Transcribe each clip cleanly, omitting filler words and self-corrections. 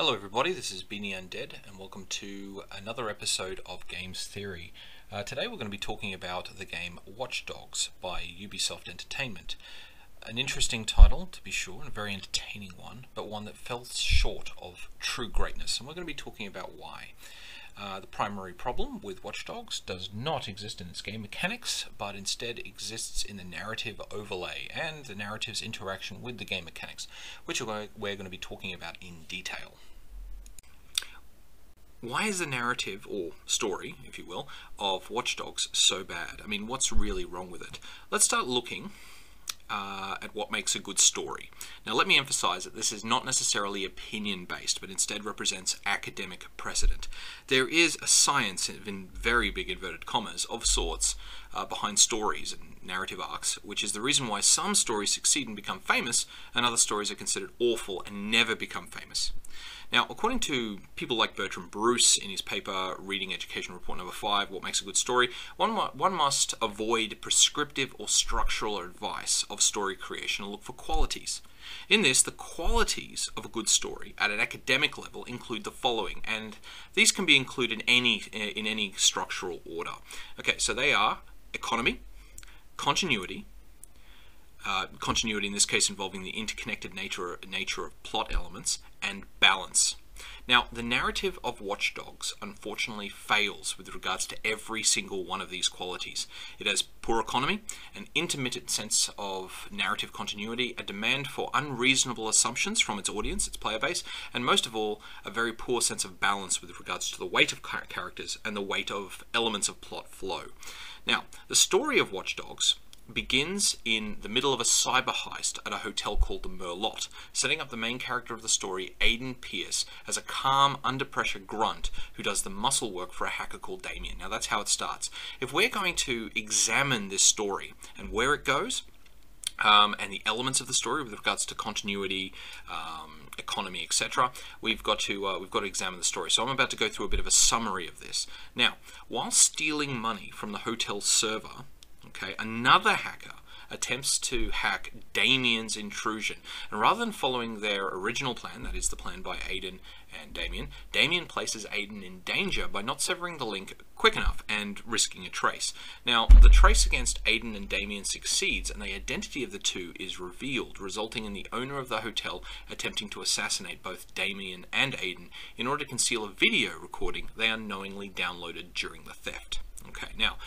Hello everybody, this is Beanie Undead and welcome to another episode of Games Theory. Today we're going to be talking about the game Watchdogs by Ubisoft Entertainment. An interesting title, to be sure, and a very entertaining one, but one that fell short of true greatness, and we're going to be talking about why. The primary problem with Watchdogs does not exist in its game mechanics, but instead exists in the narrative overlay and the narrative's interaction with the game mechanics, which we're going to be talking about in detail. Why is the narrative, or story, if you will, of Watchdogs so bad? I mean, what's really wrong with it? Let's start looking at what makes a good story. Now let me emphasize that this is not necessarily opinion-based, but instead represents academic precedent. There is a science, in very big inverted commas, of sorts, behind stories and narrative arcs, which is the reason why some stories succeed and become famous, and other stories are considered awful and never become famous. Now, according to people like Bertrand Bruce in his paper Reading Education Report Number 5, What Makes a Good Story, one must avoid prescriptive or structural advice of story creation and look for qualities. In this, the qualities of a good story at an academic level include the following, and these can be included in any structural order. Okay, so they are economy, continuity, continuity in this case involving the interconnected nature of plot elements, and balance. Now, the narrative of Watchdogs unfortunately fails with regards to every single one of these qualities. It has poor economy, an intermittent sense of narrative continuity, a demand for unreasonable assumptions from its audience, its player base, and most of all, a very poor sense of balance with regards to the weight of characters and the weight of elements of plot flow. Now, the story of Watchdogs begins in the middle of a cyber heist at a hotel called the Merlot, setting up the main character of the story, Aiden Pierce, as a calm, under-pressure grunt who does the muscle work for a hacker called Damien. Now that's how it starts. If we're going to examine this story and where it goes, and the elements of the story with regards to continuity, economy, etc., we've got to examine the story. So I'm about to go through a bit of a summary of this. Now, while stealing money from the hotel server, another hacker attempts to hack Damien's intrusion, and rather than following their original plan, that is the plan by Aiden and Damien, Damien places Aiden in danger by not severing the link quick enough and risking a trace. Now, the trace against Aiden and Damien succeeds, and the identity of the two is revealed, resulting in the owner of the hotel attempting to assassinate both Damien and Aiden in order to conceal a video recording they unknowingly downloaded during the theft. Okay, now,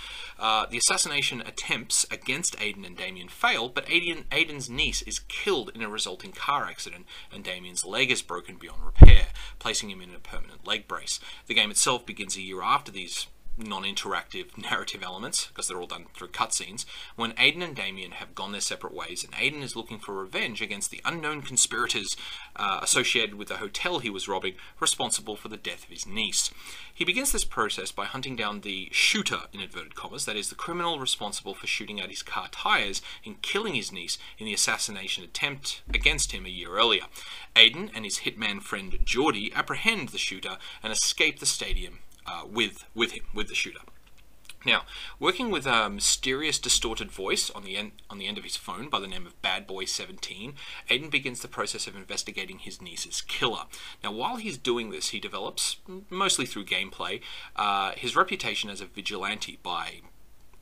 the assassination attempts against Aiden and Damien fail, but Aiden's niece is killed in a resulting car accident, and Damien's leg is broken beyond repair, placing him in a permanent leg brace. The game itself begins a year after these non-interactive narrative elements, because they're all done through cutscenes, when Aiden and Damien have gone their separate ways, and Aiden is looking for revenge against the unknown conspirators associated with the hotel he was robbing, responsible for the death of his niece. He begins this process by hunting down the shooter, in inverted commas, that is the criminal responsible for shooting out his car tires and killing his niece in the assassination attempt against him a year earlier. Aiden and his hitman friend Geordie apprehend the shooter and escape the stadium with the shooter. Now, working with a mysterious distorted voice on the end of his phone by the name of Bad Boy 17, Aiden begins the process of investigating his niece's killer. Now, while he's doing this, he develops, mostly through gameplay, his reputation as a vigilante by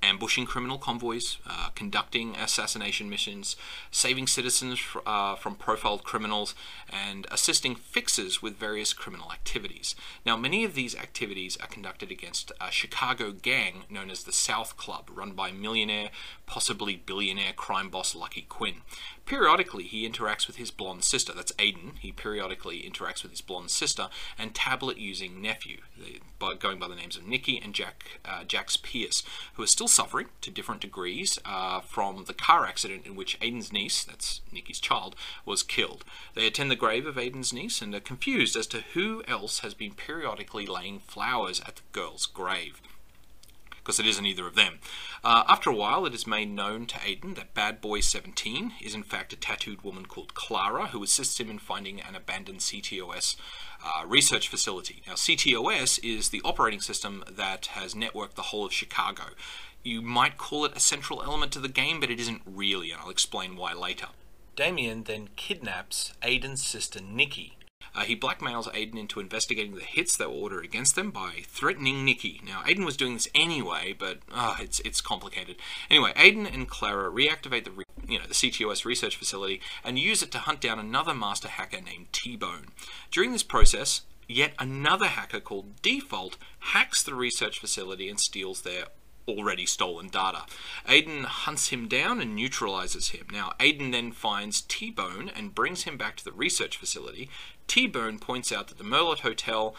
ambushing criminal convoys, conducting assassination missions, saving citizens from profiled criminals, and assisting fixers with various criminal activities. Now, many of these activities are conducted against a Chicago gang known as the South Club, run by millionaire, possibly billionaire crime boss Lucky Quinn. Periodically, he interacts with his blonde sister, that's Aiden. He periodically interacts with his blonde sister and tablet-using nephew, going by the names of Nikki and Jax Pierce, who are still suffering, to different degrees, from the car accident in which Aiden's niece, that's Nikki's child, was killed. They attend the grave of Aiden's niece and are confused as to who else has been periodically laying flowers at the girl's grave, because it isn't either of them. After a while, it is made known to Aiden that Bad Boy 17 is in fact a tattooed woman called Clara, who assists him in finding an abandoned CTOS research facility. Now, CTOS is the operating system that has networked the whole of Chicago. You might call it a central element to the game, but it isn't really, and I'll explain why later. Damien then kidnaps Aiden's sister Nikki, He blackmails Aiden into investigating the hits that were ordered against them by threatening Nikki. Now, Aiden was doing this anyway, but it's complicated. Anyway, Aiden and Clara reactivate the CTOS research facility and use it to hunt down another master hacker named T-Bone. During this process, yet another hacker called Default hacks the research facility and steals their already stolen data. Aiden hunts him down and neutralizes him. Now, Aiden then finds T-Bone and brings him back to the research facility. T-Bone points out that the Merlot Hotel,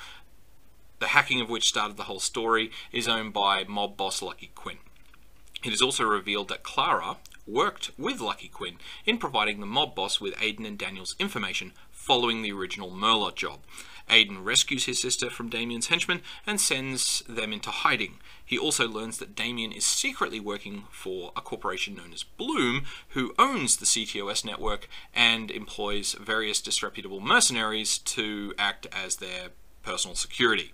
the hacking of which started the whole story, is owned by mob boss Lucky Quinn. It is also revealed that Clara worked with Lucky Quinn in providing the mob boss with Aiden and Daniel's information following the original Merlot job. Aiden rescues his sister from Damien's henchmen and sends them into hiding. He also learns that Damien is secretly working for a corporation known as Bloom, who owns the CTOS network and employs various disreputable mercenaries to act as their personal security,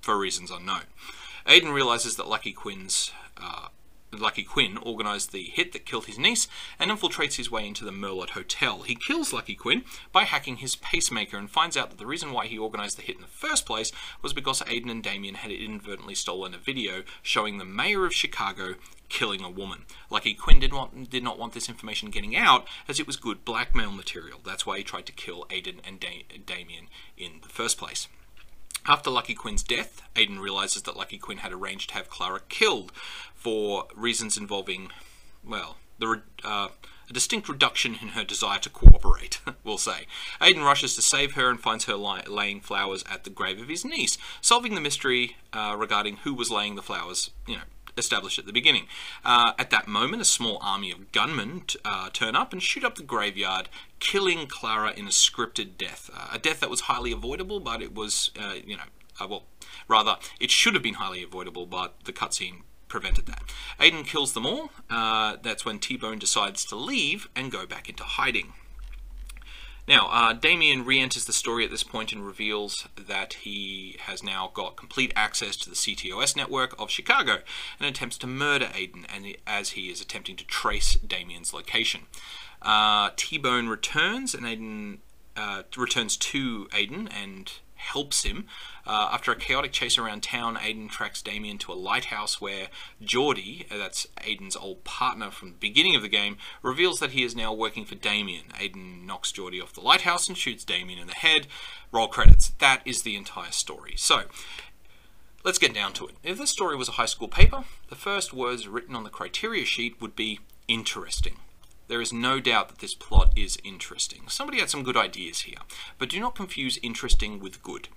for reasons unknown. Aiden realizes that Lucky Quinn organised the hit that killed his niece and infiltrates his way into the Merlot Hotel. He kills Lucky Quinn by hacking his pacemaker and finds out that the reason why he organised the hit in the first place was because Aiden and Damien had inadvertently stolen a video showing the mayor of Chicago killing a woman. Lucky Quinn did not want this information getting out, as it was good blackmail material. That's why he tried to kill Aiden and Damien in the first place. After Lucky Quinn's death, Aiden realizes that Lucky Quinn had arranged to have Clara killed for reasons involving, well, a distinct reduction in her desire to cooperate, we'll say. Aiden rushes to save her and finds her laying flowers at the grave of his niece, solving the mystery regarding who was laying the flowers, established at the beginning. At that moment, a small army of gunmen turn up and shoot up the graveyard, killing Clara in a scripted death. A death that was highly avoidable, but it was, it should have been highly avoidable, but the cutscene prevented that. Aiden kills them all. That's when T-Bone decides to leave and go back into hiding. Now, Damien re-enters the story at this point and reveals that he has now got complete access to the CTOS network of Chicago and attempts to murder Aiden as he is attempting to trace Damien's location. T-Bone returns and returns to Aiden and helps him. After a chaotic chase around town, Aiden tracks Damien to a lighthouse where Geordie, that's Aiden's old partner from the beginning of the game, reveals that he is now working for Damien. Aiden knocks Geordie off the lighthouse and shoots Damien in the head. Roll credits. That is the entire story. So, let's get down to it. If this story was a high school paper, the first words written on the criteria sheet would be interesting. There is no doubt that this plot is interesting. Somebody had some good ideas here, but do not confuse interesting with good.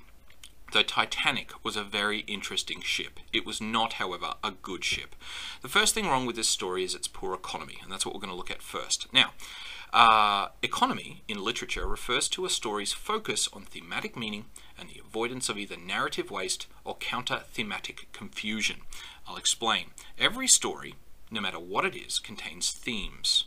The Titanic was a very interesting ship. It was not, however, a good ship. The first thing wrong with this story is its poor economy, and that's what we're going to look at first. Now, economy in literature refers to a story's focus on thematic meaning and the avoidance of either narrative waste or counter-thematic confusion. I'll explain. Every story, no matter what it is, contains themes.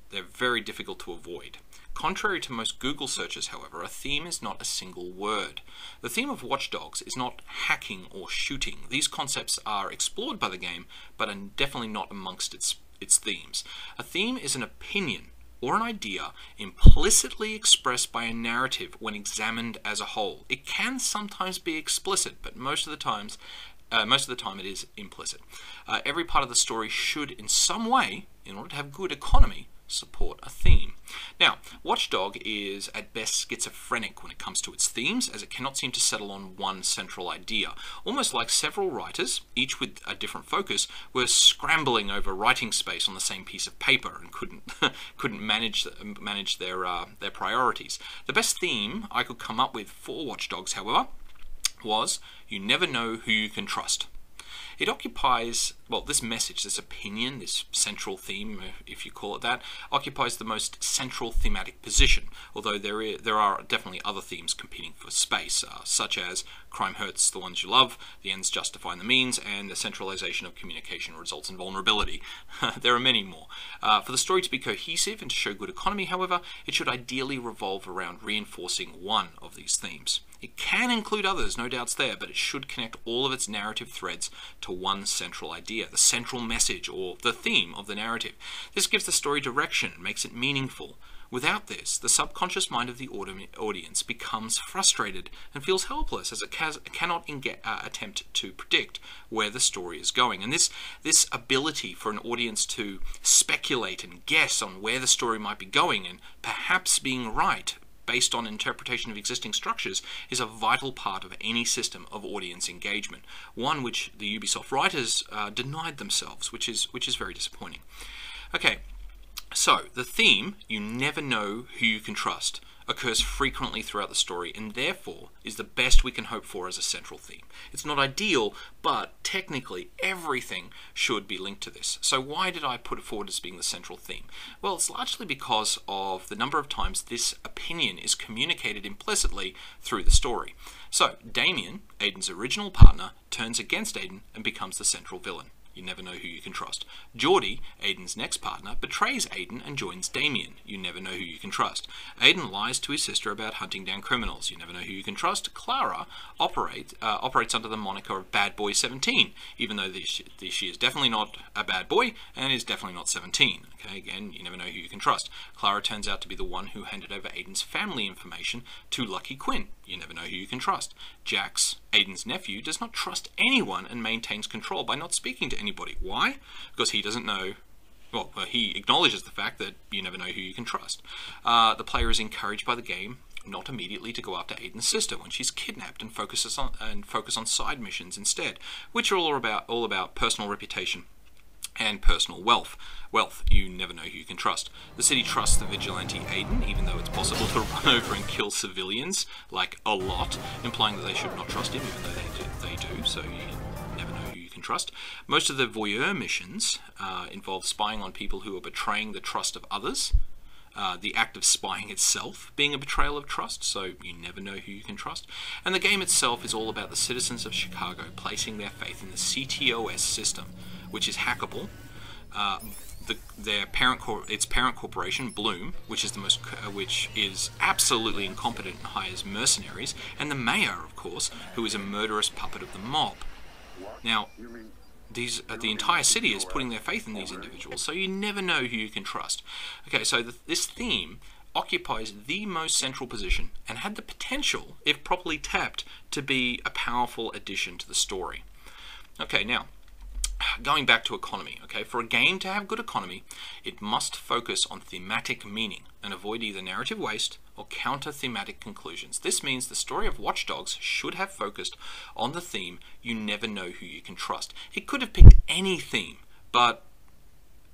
They're very difficult to avoid. Contrary to most Google searches, however, a theme is not a single word. The theme of Watchdogs is not hacking or shooting. These concepts are explored by the game, but are definitely not amongst its themes. A theme is an opinion or an idea implicitly expressed by a narrative when examined as a whole. It can sometimes be explicit, but most of the time it is implicit. Every part of the story should, in some way, in order to have good economy, support a theme. Now, Watchdog is at best schizophrenic when it comes to its themes, as it cannot seem to settle on one central idea. Almost like several writers, each with a different focus, were scrambling over writing space on the same piece of paper and couldn't manage their priorities. The best theme I could come up with for Watchdogs, however, was you never know who you can trust. It occupies, well, this message, this opinion, this central theme, if you call it that, occupies the most central thematic position, although there are definitely other themes competing for space, such as crime hurts the ones you love, the ends justify the means, and the centralization of communication results in vulnerability. There are many more. For the story to be cohesive and to show good economy, however, it should ideally revolve around reinforcing one of these themes. It can include others, no doubts there, but it should connect all of its narrative threads to one central idea. idea, the central message, or the theme of the narrative. This gives the story direction and makes it meaningful. Without this, the subconscious mind of the audience becomes frustrated and feels helpless, as it cannot attempt to predict where the story is going. And this ability for an audience to speculate and guess on where the story might be going, and perhaps being right based on interpretation of existing structures, is a vital part of any system of audience engagement, one which the Ubisoft writers denied themselves, which is very disappointing. Okay. So, the theme, "you never know who you can trust," occurs frequently throughout the story, and therefore is the best we can hope for as a central theme. It's not ideal, but technically everything should be linked to this. So why did I put it forward as being the central theme? Well, it's largely because of the number of times this opinion is communicated implicitly through the story. So, Damien, Aiden's original partner, turns against Aiden and becomes the central villain. You never know who you can trust. Geordie, Aiden's next partner, betrays Aiden and joins Damien. You never know who you can trust. Aiden lies to his sister about hunting down criminals. You never know who you can trust. Clara operates under the moniker of Bad Boy 17, even though she is definitely not a bad boy and is definitely not 17. Okay, again, you never know who you can trust. Clara turns out to be the one who handed over Aiden's family information to Lucky Quinn. You never know who you can trust. Jax, Aiden's nephew, does not trust anyone and maintains control by not speaking to anybody. Why? Because he doesn't know. Well, he acknowledges the fact that you never know who you can trust. The player is encouraged by the game not immediately to go after Aiden's sister when she's kidnapped, and focus on side missions instead, which are all about personal reputation and personal wealth. You never know who you can trust. The city trusts the vigilante Aiden, even though it's possible to run over and kill civilians, like a lot, implying that they should not trust him, even though they do, so you never know who you can trust. Most of the voyeur missions involve spying on people who are betraying the trust of others. The act of spying itself being a betrayal of trust, so you never know who you can trust. And the game itself is all about the citizens of Chicago placing their faith in the CTOS system, which is hackable. Its parent corporation, Bloom, which is absolutely incompetent and hires mercenaries, and the mayor, of course, who is a murderous puppet of the mob. Now, the entire city is putting their faith in these individuals, so you never know who you can trust. Okay, so this theme occupies the most central position and had the potential, if properly tapped, to be a powerful addition to the story. Okay, now, going back to economy, okay, for a game to have good economy, it must focus on thematic meaning and avoid either narrative waste or counter-thematic conclusions. This means the story of Watchdogs should have focused on the theme, "you never know who you can trust." It could have picked any theme, but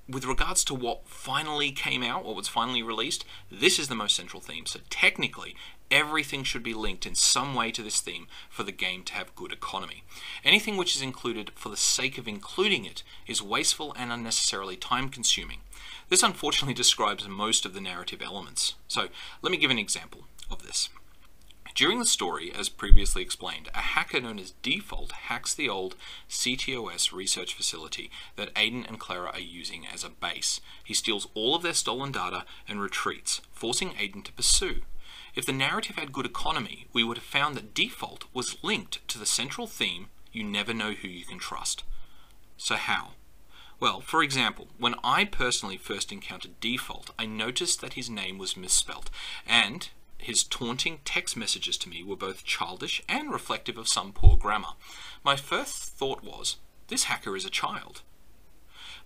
with regards to what finally came out, what was finally released, this is the most central theme. So technically, everything should be linked in some way to this theme for the game to have good economy. Anything which is included for the sake of including it is wasteful and unnecessarily time-consuming. This unfortunately describes most of the narrative elements. So let me give an example of this. During the story, as previously explained, a hacker known as Default hacks the old CTOS research facility that Aiden and Clara are using as a base. He steals all of their stolen data and retreats, forcing Aiden to pursue. If the narrative had good economy, we would have found that Default was linked to the central theme, "you never know who you can trust." So how? Well, for example, when I personally first encountered Default, I noticed that his name was misspelt, and his taunting text messages to me were both childish and reflective of some poor grammar. My first thought was, this hacker is a child.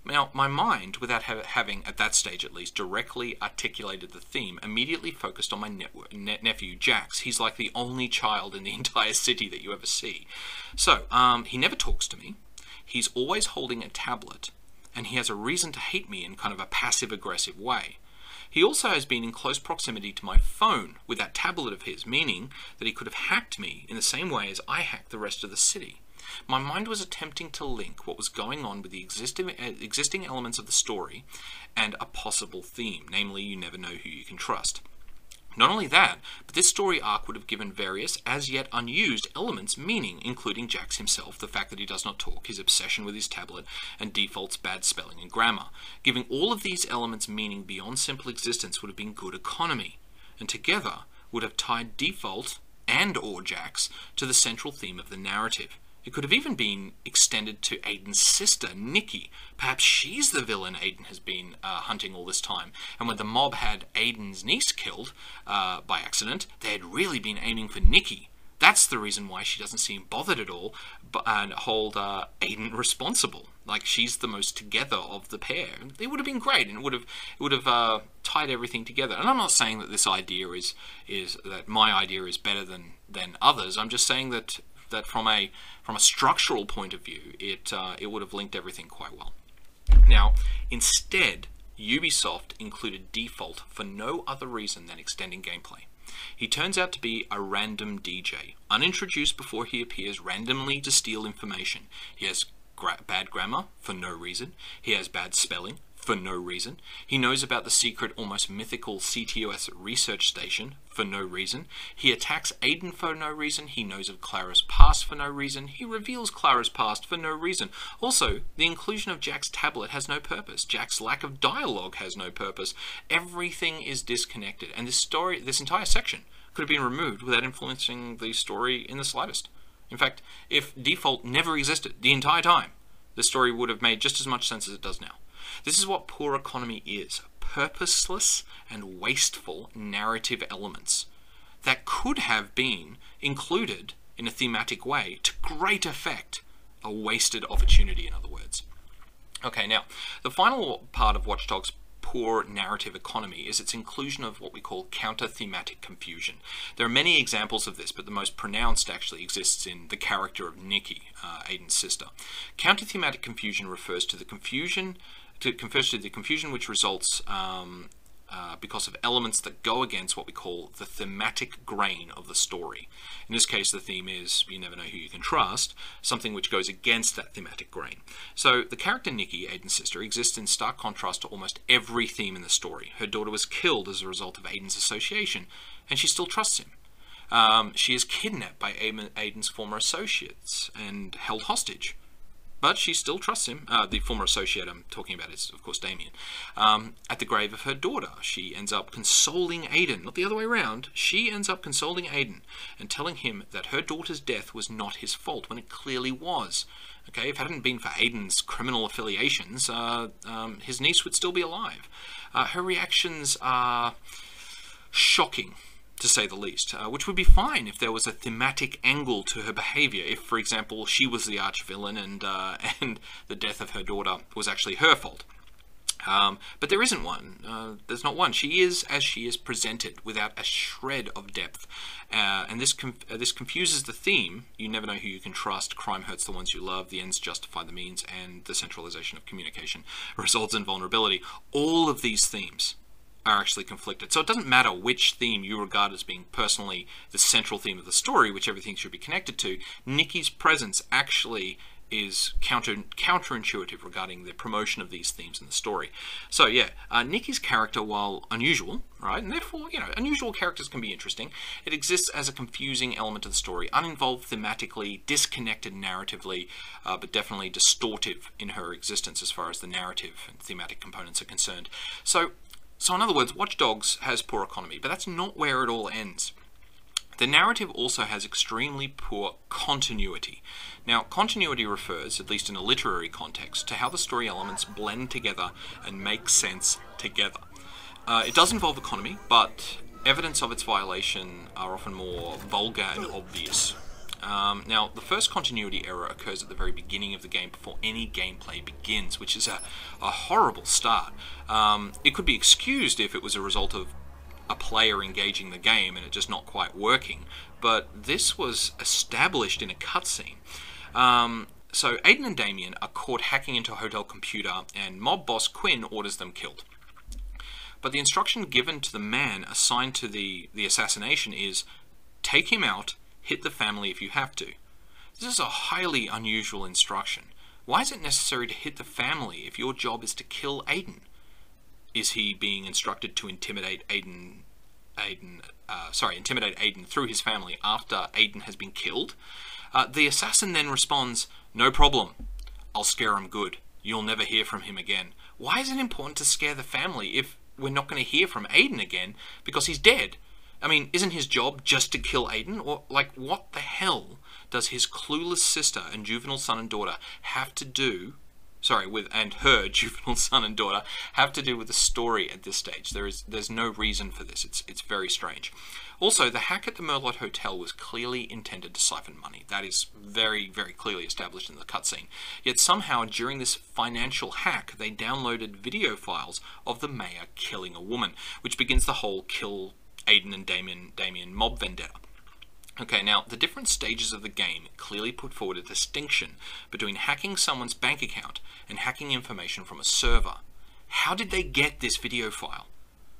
Now, my mind, without having, at that stage at least, directly articulated the theme, immediately focused on my nephew, Jax. He's like the only child in the entire city that you ever see. So, he never talks to me. He's always holding a tablet, and he has a reason to hate me in kind of a passive-aggressive way. He also has been in close proximity to my phone with that tablet of his, meaning that he could have hacked me in the same way as I hacked the rest of the city. My mind was attempting to link what was going on with the existing elements of the story and a possible theme, namely, you never know who you can trust. Not only that, but this story arc would have given various, as yet unused, elements meaning, including Jax himself, the fact that he does not talk, his obsession with his tablet, and Default's bad spelling and grammar. Giving all of these elements meaning beyond simple existence would have been good economy, and together would have tied Default and/or Jax to the central theme of the narrative. It could have even been extended to Aiden's sister, Nikki. Perhaps she's the villain Aiden has been hunting all this time. And when the mob had Aiden's niece killed by accident, they had really been aiming for Nikki. That's the reason why she doesn't seem bothered at all and hold Aiden responsible. Like, she's the most together of the pair. It would have been great, and it would have tied everything together. And I'm not saying that this idea is that my idea is better than others. I'm just saying that from a structural point of view, it would have linked everything quite well. Now, instead, Ubisoft included Default for no other reason than extending gameplay. He turns out to be a random DJ, unintroduced before he appears randomly to steal information. He has bad grammar for no reason. He has bad spelling for no reason. He knows about the secret, almost mythical CTOS research station for no reason. He attacks Aiden for no reason. He knows of Clara's past for no reason. He reveals Clara's past for no reason. Also, the inclusion of Jack's tablet has no purpose. Jack's lack of dialogue has no purpose. Everything is disconnected, and this entire section could have been removed without influencing the story in the slightest. In fact, if Default never existed the entire time, the story would have made just as much sense as it does now. This is what poor economy is: purposeless and wasteful narrative elements that could have been included in a thematic way to great effect. A wasted opportunity, in other words. Okay, now, the final part of Watchdogs' poor narrative economy is its inclusion of what we call counter-thematic confusion. There are many examples of this, but the most pronounced actually exists in the character of Nikki, Aiden's sister. Counter-thematic confusion refers to the confusion which results because of elements that go against what we call the thematic grain of the story. In this case, the theme is you never know who you can trust, something which goes against that thematic grain. So the character Nikki, Aiden's sister, exists in stark contrast to almost every theme in the story. Her daughter was killed as a result of Aiden's association, and she still trusts him. She is kidnapped by Aiden's former associates and held hostage. But she still trusts him. The former associate I'm talking about is, of course, Damien. At the grave of her daughter, she ends up consoling Aiden. Not the other way around. She ends up consoling Aiden and telling him that her daughter's death was not his fault, when it clearly was. Okay, if it hadn't been for Aiden's criminal affiliations, his niece would still be alive. Her reactions are shocking, to say the least, which would be fine if there was a thematic angle to her behaviour. If, for example, she was the arch-villain and the death of her daughter was actually her fault. But there isn't one. There's not one. She is as she is presented, without a shred of depth. And this confuses the theme. You never know who you can trust. Crime hurts the ones you love. The ends justify the means. And the centralization of communication results in vulnerability. All of these themes are actually conflicted. So it doesn't matter which theme you regard as being personally the central theme of the story, which everything should be connected to. Nikki's presence actually is counterintuitive regarding the promotion of these themes in the story. So yeah, Nikki's character, while unusual, right, and therefore, unusual characters can be interesting, it exists as a confusing element of the story, uninvolved thematically, disconnected narratively, but definitely distortive in her existence as far as the narrative and thematic components are concerned. So in other words, Watch Dogs has poor economy, but that's not where it all ends. The narrative also has extremely poor continuity. Now, continuity refers, at least in a literary context, to how the story elements blend together and make sense together. It does involve economy, but evidence of its violation are often more vulgar and obvious. Now, the first continuity error occurs at the very beginning of the game before any gameplay begins, which is a horrible start. It could be excused if it was a result of a player engaging the game and it just not quite working, but this was established in a cutscene. So Aiden and Damien are caught hacking into a hotel computer, and mob boss Quinn orders them killed. But the instruction given to the man assigned to the assassination is, take him out, hit the family if you have to. This is a highly unusual instruction. Why is it necessary to hit the family if your job is to kill Aiden? Is he being instructed to intimidate Aiden through his family after Aiden has been killed? The assassin then responds, no problem. I'll scare him good. You'll never hear from him again. Why is it important to scare the family if we're not going to hear from Aiden again because he's dead? I mean, isn't his job just to kill Aiden? Or, like, what the hell does his clueless sister and juvenile son and daughter have to do, and her juvenile son and daughter have to do with the story at this stage? There's no reason for this. It's very strange. Also, the hack at the Merlot Hotel was clearly intended to siphon money. That is very, very clearly established in the cutscene. Yet somehow, during this financial hack, they downloaded video files of the mayor killing a woman, which begins the whole kill Aiden and Damien mob vendetta. Okay, now, the different stages of the game clearly put forward a distinction between hacking someone's bank account and hacking information from a server. How did they get this video file?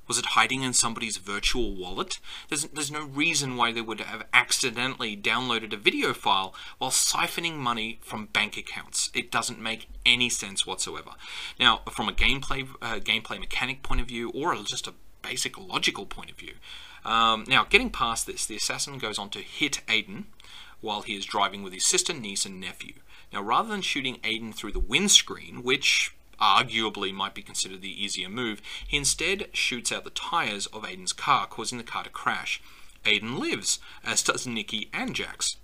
Was it hiding in somebody's virtual wallet? There's no reason why they would have accidentally downloaded a video file while siphoning money from bank accounts. It doesn't make any sense whatsoever. Now, from a gameplay mechanic point of view, or just a basic logical point of view, now, getting past this, the assassin goes on to hit Aiden while he is driving with his sister, niece, and nephew. Now, rather than shooting Aiden through the windscreen, which arguably might be considered the easier move, he instead shoots out the tires of Aiden's car, causing the car to crash. Aiden lives, as does Nikki and Jax.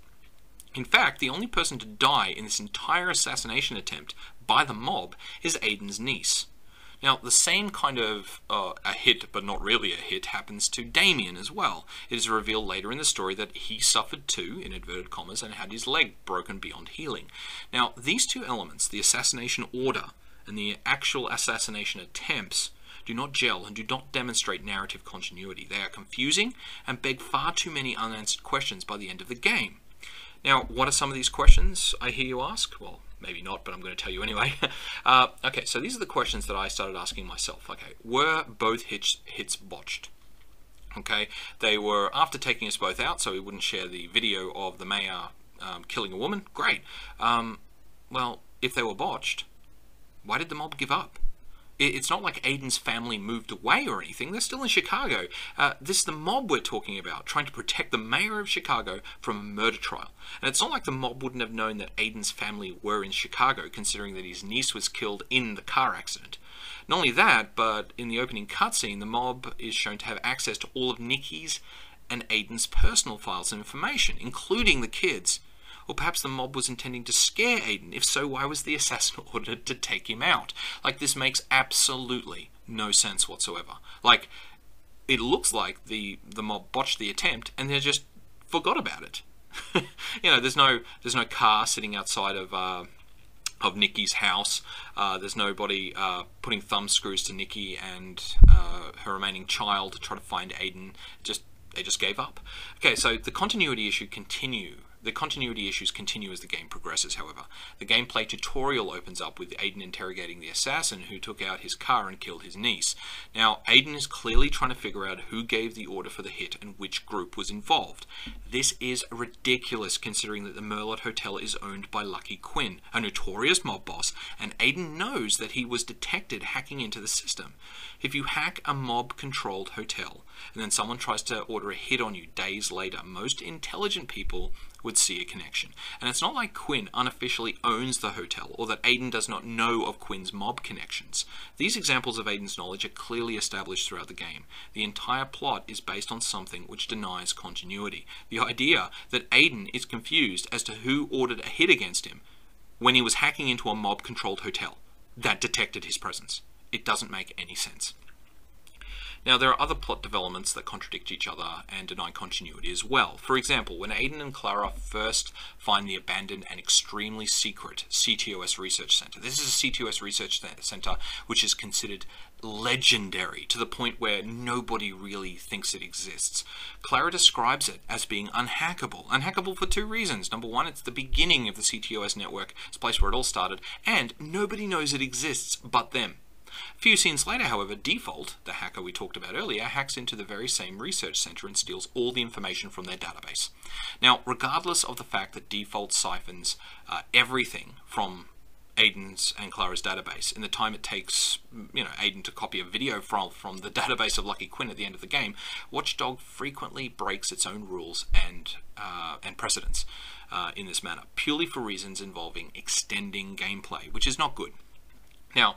In fact, the only person to die in this entire assassination attempt by the mob is Aiden's niece. Now, the same kind of a hit, but not really a hit, happens to Damien as well. It is revealed later in the story that he suffered too, in inverted commas, and had his leg broken beyond healing. Now, these two elements, the assassination order and the actual assassination attempts, do not gel and do not demonstrate narrative continuity. They are confusing and beg far too many unanswered questions by the end of the game. Now, what are some of these questions, I hear you ask? Well, maybe not, but I'm going to tell you anyway. Okay, so these are the questions that I started asking myself. Okay, were both hits botched? Okay, they were after taking us both out, so we wouldn't share the video of the mayor killing a woman. Great. Well, if they were botched, why did the mob give up? It's not like Aiden's family moved away or anything. They're still in Chicago. This is the mob we're talking about, trying to protect the mayor of Chicago from a murder trial. And it's not like the mob wouldn't have known that Aiden's family were in Chicago, considering that his niece was killed in the car accident. Not only that, but in the opening cutscene, the mob is shown to have access to all of Nikki's and Aiden's personal files and information, including the kids. Or perhaps the mob was intending to scare Aiden. If so, why was the assassin ordered to take him out? Like, this makes absolutely no sense whatsoever. Like, it looks like the mob botched the attempt and they just forgot about it. You know, there's no car sitting outside of Nikki's house. There's nobody putting thumb screws to Nikki and her remaining child to try to find Aiden. They just gave up. Okay, so the continuity issues continue as the game progresses, however. The gameplay tutorial opens up with Aiden interrogating the assassin who took out his car and killed his niece. Now, Aiden is clearly trying to figure out who gave the order for the hit and which group was involved. This is ridiculous considering that the Merlot Hotel is owned by Lucky Quinn, a notorious mob boss, and Aiden knows that he was detected hacking into the system. If you hack a mob-controlled hotel and then someone tries to order a hit on you days later, most intelligent people would see a connection. And it's not like Quinn unofficially owns the hotel or that Aiden does not know of Quinn's mob connections. These examples of Aiden's knowledge are clearly established throughout the game. The entire plot is based on something which denies continuity. The idea that Aiden is confused as to who ordered a hit against him when he was hacking into a mob-controlled hotel that detected his presence. It doesn't make any sense. Now, there are other plot developments that contradict each other and deny continuity as well. For example, when Aiden and Clara first find the abandoned and extremely secret CTOS Research Center. This is a CTOS Research Center which is considered legendary to the point where nobody really thinks it exists. Clara describes it as being unhackable. Unhackable for two reasons. Number one, it's the beginning of the CTOS network. It's the place where it all started. And nobody knows it exists but them. A few scenes later, however, Default, the hacker we talked about earlier, hacks into the very same research center and steals all the information from their database. Now, regardless of the fact that Default siphons everything from Aiden's and Clara's database in the time it takes, Aiden to copy a video from the database of Lucky Quinn at the end of the game, Watchdog frequently breaks its own rules and precedents in this manner, purely for reasons involving extending gameplay, which is not good. Now,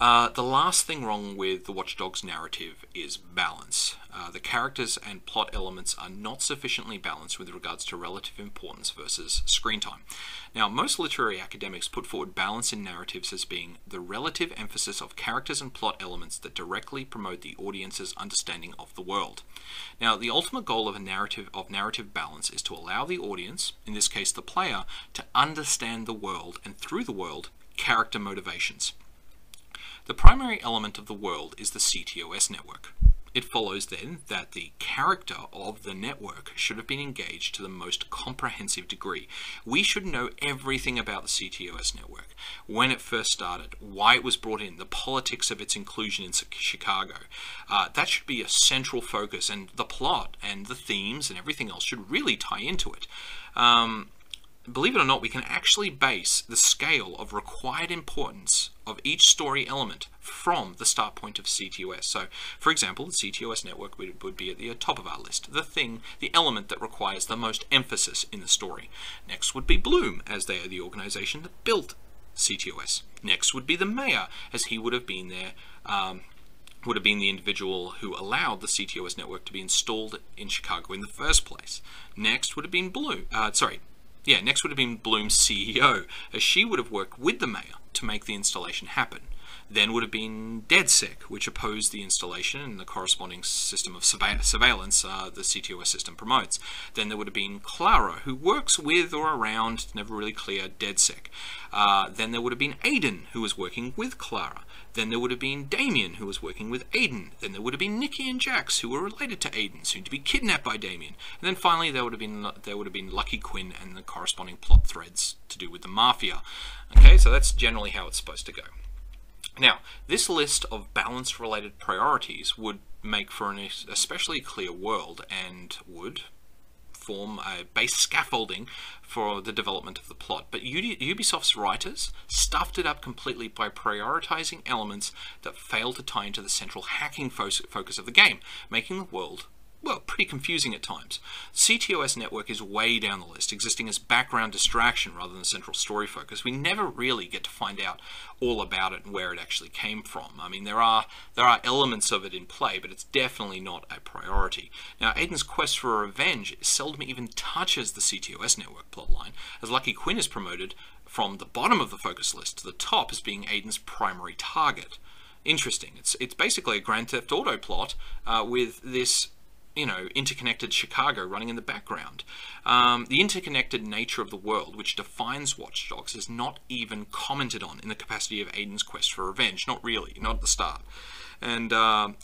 The last thing wrong with the Watch Dogs narrative is balance. The characters and plot elements are not sufficiently balanced with regards to relative importance versus screen time. Now, most literary academics put forward balance in narratives as being the relative emphasis of characters and plot elements that directly promote the audience's understanding of the world. Now, the ultimate goal of narrative balance is to allow the audience, in this case the player, to understand the world and, through the world, character motivations. The primary element of the world is the CTOS network. It follows then that the character of the network should have been engaged to the most comprehensive degree. We should know everything about the CTOS network, when it first started, why it was brought in, the politics of its inclusion in Chicago. That should be a central focus, and the plot and the themes and everything else should really tie into it. Believe it or not, we can actually base the scale of required importance of each story element from the start point of CTOS. So, for example, the CTOS network would be at the top of our list, the element that requires the most emphasis in the story. Next would be Bloom, as they are the organization that built CTOS. Next would be the mayor, as he would have been there, would have been the individual who allowed the CTOS network to be installed in Chicago in the first place. Next would have been next would have been Bloom's CEO, as she would have worked with the mayor to make the installation happen. Then would have been DedSec, which opposed the installation and the corresponding system of surveillance the CTOS system promotes. Then there would have been Clara, who works with or around, never really clear, DedSec. Then there would have been Aiden, who was working with Clara. Then there would have been Damien, who was working with Aiden. Then there would have been Nikki and Jax, who were related to Aiden, soon to be kidnapped by Damien. And then finally there would have been Lucky Quinn and the corresponding plot threads to do with the Mafia. Okay, so that's generally how it's supposed to go. Now, this list of balance-related priorities would make for an especially clear world and would form a base scaffolding for the development of the plot. But Ubisoft's writers stuffed it up completely by prioritizing elements that fail to tie into the central hacking focus of the game, making the world, well, pretty confusing at times. CTOS network is way down the list, existing as background distraction rather than central story focus. We never really get to find out all about it and where it actually came from. I mean, there are elements of it in play, but it's definitely not a priority. Now, Aiden's quest for revenge seldom even touches the CTOS network plotline, as Lucky Quinn is promoted from the bottom of the focus list to the top as being Aiden's primary target. Interesting. It's basically a Grand Theft Auto plot with this interconnected Chicago running in the background. The interconnected nature of the world, which defines Watch Dogs, is not even commented on in the capacity of Aiden's quest for revenge. Not really, not at the start. And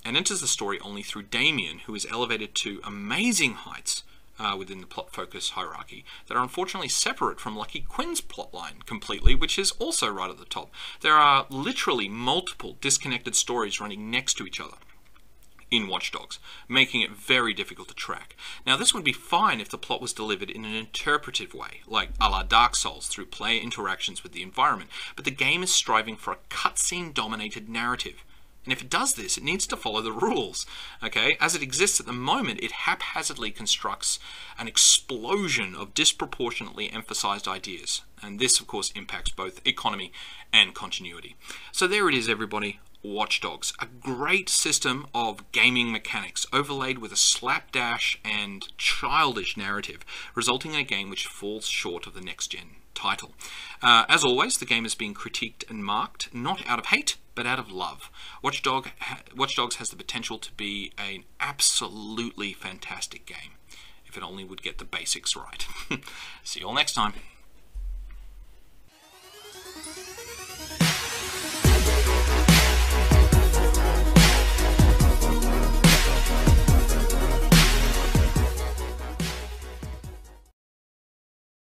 enters the story only through Damien, who is elevated to amazing heights within the plot focus hierarchy that are unfortunately separate from Lucky Quinn's plotline completely, which is also right at the top. There are literally multiple disconnected stories running next to each other in Watch Dogs, making it very difficult to track. Now, this would be fine if the plot was delivered in an interpretive way, like a la Dark Souls, through player interactions with the environment, but the game is striving for a cutscene-dominated narrative. And if it does this, it needs to follow the rules. Okay? As it exists at the moment, it haphazardly constructs an explosion of disproportionately emphasized ideas. And this, of course, impacts both economy and continuity. So there it is, everybody. Watch Dogs, a great system of gaming mechanics overlaid with a slapdash and childish narrative, resulting in a game which falls short of the next-gen title. As always, the game is being critiqued and marked, not out of hate, but out of love. Watch Dogs has the potential to be an absolutely fantastic game, if it only would get the basics right. See you all next time.